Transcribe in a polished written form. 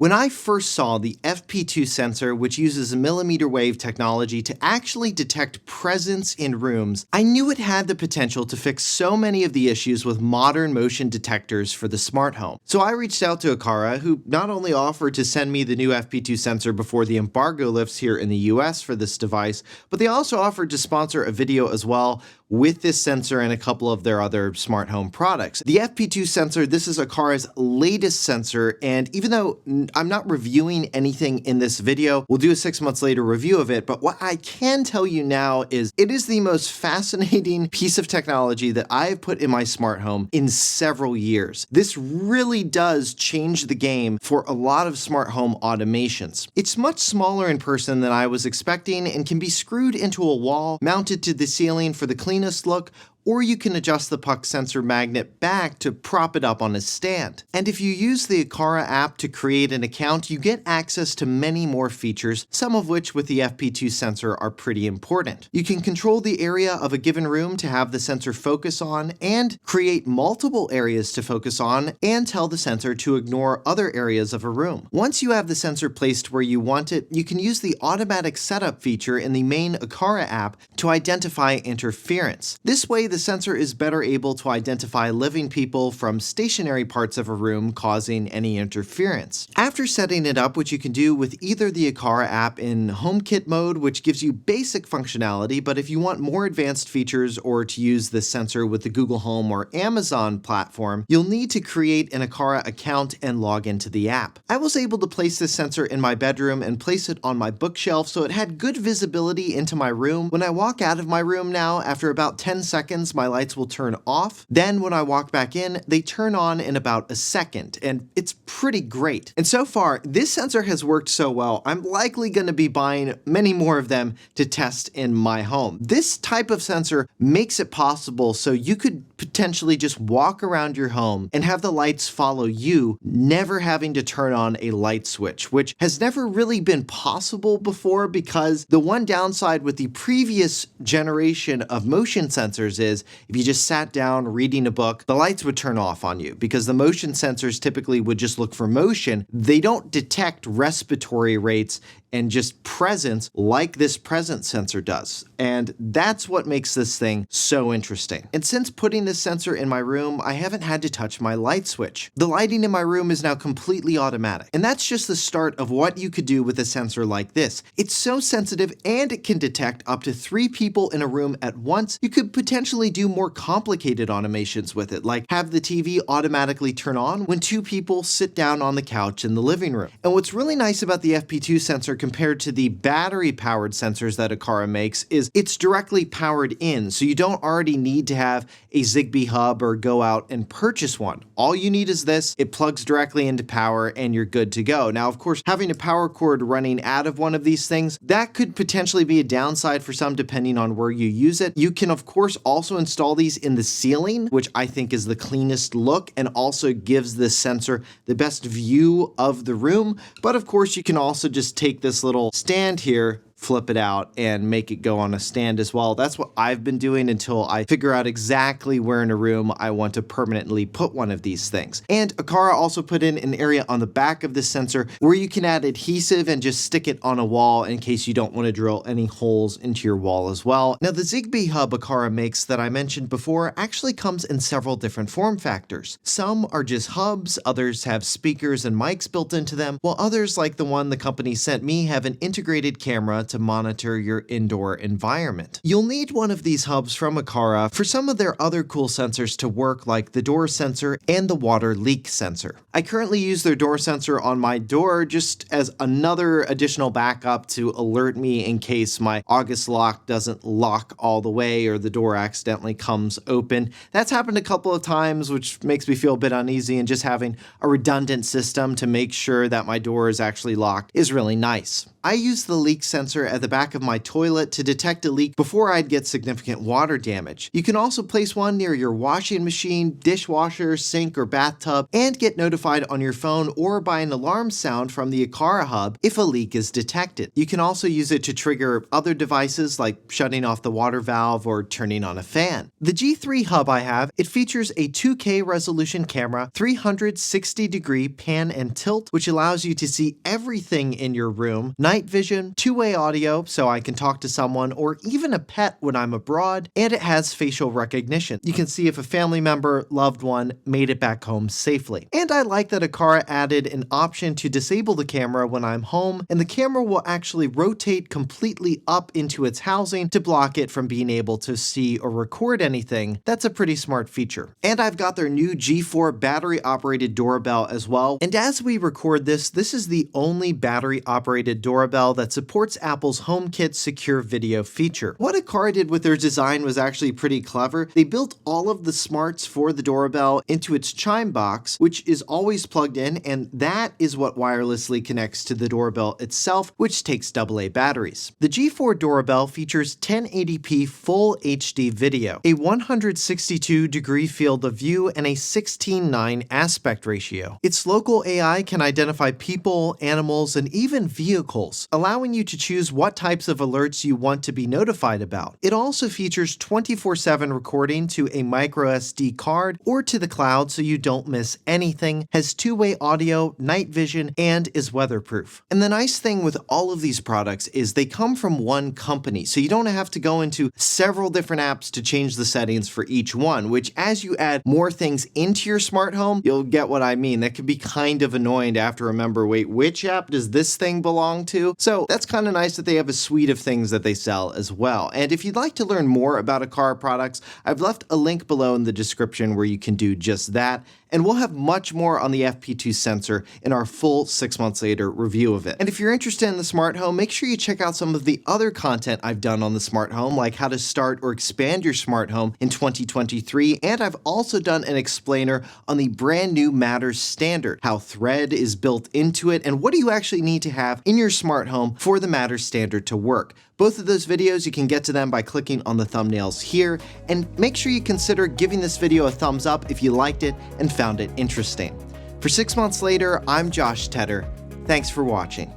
When I first saw the FP2 sensor, which uses millimeter wave technology to actually detect presence in rooms, I knew it had the potential to fix so many of the issues with modern motion detectors for the smart home. So I reached out to Aqara, who not only offered to send me the new FP2 sensor before the embargo lifts here in the US for this device, but they also offered to sponsor a video as well with this sensor and a couple of their other smart home products. The FP2 sensor, this is Aqara's latest sensor, and even though I'm not reviewing anything in this video, we'll do a 6 months later review of it, but what I can tell you now is it is the most fascinating piece of technology that I have put in my smart home in several years. This really does change the game for a lot of smart home automations. It's much smaller in person than I was expecting and can be screwed into a wall, mounted to the ceiling for the cleanest look, or you can adjust the puck sensor magnet back to prop it up on a stand. And if you use the Aqara app to create an account, you get access to many more features, some of which with the FP2 sensor are pretty important. You can control the area of a given room to have the sensor focus on, and create multiple areas to focus on, and tell the sensor to ignore other areas of a room. Once you have the sensor placed where you want it, you can use the automatic setup feature in the main Aqara app to identify interference. This way, the sensor is better able to identify living people from stationary parts of a room causing any interference. After setting it up, which you can do with either the Aqara app in HomeKit mode, which gives you basic functionality, but if you want more advanced features or to use the sensor with the Google Home or Amazon platform, you'll need to create an Aqara account and log into the app. I was able to place this sensor in my bedroom and place it on my bookshelf so it had good visibility into my room. When I walk out of my room now, after about 10 seconds, my lights will turn off. Then when I walk back in, they turn on in about a second, and it's pretty great. And so far, this sensor has worked so well, I'm likely going to be buying many more of them to test in my home. This type of sensor makes it possible so you could potentially just walk around your home and have the lights follow you, never having to turn on a light switch, which has never really been possible before, because the one downside with the previous generation of motion sensors is if you just sat down reading a book, the lights would turn off on you because the motion sensors typically would just look for motion. They don't detect respiratory rates and just presence like this presence sensor does. And that's what makes this thing so interesting. And since putting this sensor in my room, I haven't had to touch my light switch. The lighting in my room is now completely automatic. And that's just the start of what you could do with a sensor like this. It's so sensitive and it can detect up to 3 people in a room at once. You could potentially do more complicated automations with it, like have the TV automatically turn on when 2 people sit down on the couch in the living room. And what's really nice about the FP2 sensor compared to the battery-powered sensors that Aqara makes is it's directly powered in, so you don't already need to have a Zigbee hub or go out and purchase one. All you need is this, it plugs directly into power, and you're good to go. Now, of course, having a power cord running out of one of these things, that could potentially be a downside for some depending on where you use it. You can, of course, also install these in the ceiling, which I think is the cleanest look and also gives this sensor the best view of the room. But of course, you can also just take this little stand here, flip it out, and make it go on a stand as well. That's what I've been doing until I figure out exactly where in a room I want to permanently put one of these things. And Aqara also put in an area on the back of this sensor where you can add adhesive and just stick it on a wall in case you don't want to drill any holes into your wall as well. Now, the Zigbee hub Aqara makes that I mentioned before actually comes in several different form factors. Some are just hubs, others have speakers and mics built into them, while others, like the one the company sent me, have an integrated camera to monitor your indoor environment. You'll need one of these hubs from Aqara for some of their other cool sensors to work, like the door sensor and the water leak sensor. I currently use their door sensor on my door just as another additional backup to alert me in case my August lock doesn't lock all the way or the door accidentally comes open. That's happened a couple of times, which makes me feel a bit uneasy, and just having a redundant system to make sure that my door is actually locked is really nice. I use the leak sensor at the back of my toilet to detect a leak before I'd get significant water damage. You can also place one near your washing machine, dishwasher, sink, or bathtub, and get notified on your phone or by an alarm sound from the Aqara Hub if a leak is detected. You can also use it to trigger other devices like shutting off the water valve or turning on a fan. The G3 Hub I have, it features a 2K resolution camera, 360-degree pan and tilt, which allows you to see everything in your room, night vision, two-way audio so I can talk to someone or even a pet when I'm abroad, and it has facial recognition. You can see if a family member, loved one, made it back home safely. And I like that Aqara added an option to disable the camera when I'm home, and the camera will actually rotate completely up into its housing to block it from being able to see or record anything. That's a pretty smart feature. And I've got their new G4 battery-operated doorbell as well, and as we record this is the only battery-operated doorbell that supports Apple's HomeKit secure video feature. What Aqara did with their design was actually pretty clever. They built all of the smarts for the doorbell into its chime box, which is always plugged in, and that is what wirelessly connects to the doorbell itself, which takes AA batteries. The G4 doorbell features 1080p full HD video, a 162-degree field of view, and a 16:9 aspect ratio. Its local AI can identify people, animals, and even vehicles, allowing you to choose what types of alerts you want to be notified about. It also features 24/7 recording to a microSD card or to the cloud so you don't miss anything, has two-way audio, night vision, and is weatherproof. And the nice thing with all of these products is they come from one company, so you don't have to go into several different apps to change the settings for each one, which as you add more things into your smart home, you'll get what I mean. That can be kind of annoying to have to remember, wait, which app does this thing belong to? So that's kind of nice that they have a suite of things that they sell as well. And if you'd like to learn more about Aqara products, I've left a link below in the description where you can do just that. And we'll have much more on the FP2 sensor in our full 6 months later review of it. And if you're interested in the smart home, make sure you check out some of the other content I've done on the smart home, like how to start or expand your smart home in 2023. And I've also done an explainer on the brand new Matter standard, how Thread is built into it, and what do you actually need to have in your smart home for the Matter standard to work. Both of those videos, you can get to them by clicking on the thumbnails here, and make sure you consider giving this video a thumbs up if you liked it and found it interesting. For 6 months later, I'm Josh Tedder. Thanks for watching.